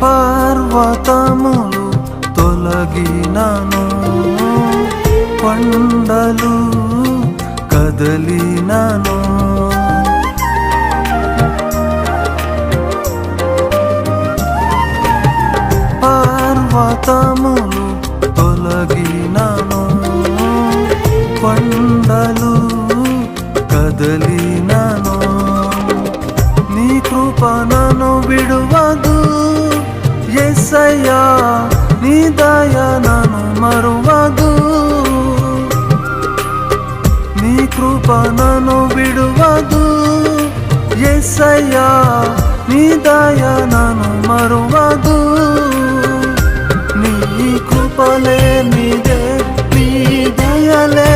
పర్వతములు తొలగినను, కొండలు కదలినను, పర్వతములు తొలగినను, కొండలు కదలినను, నీ కృప నన్ను విడువదు యేసయ్యా, నీ దయ నన్ను మరువదు, నీ కృప నన్ను విడువదు యేసయ్యా, నీ దయ నన్ను మరువదు, నీ కృపలే నీదే, నీ దయలే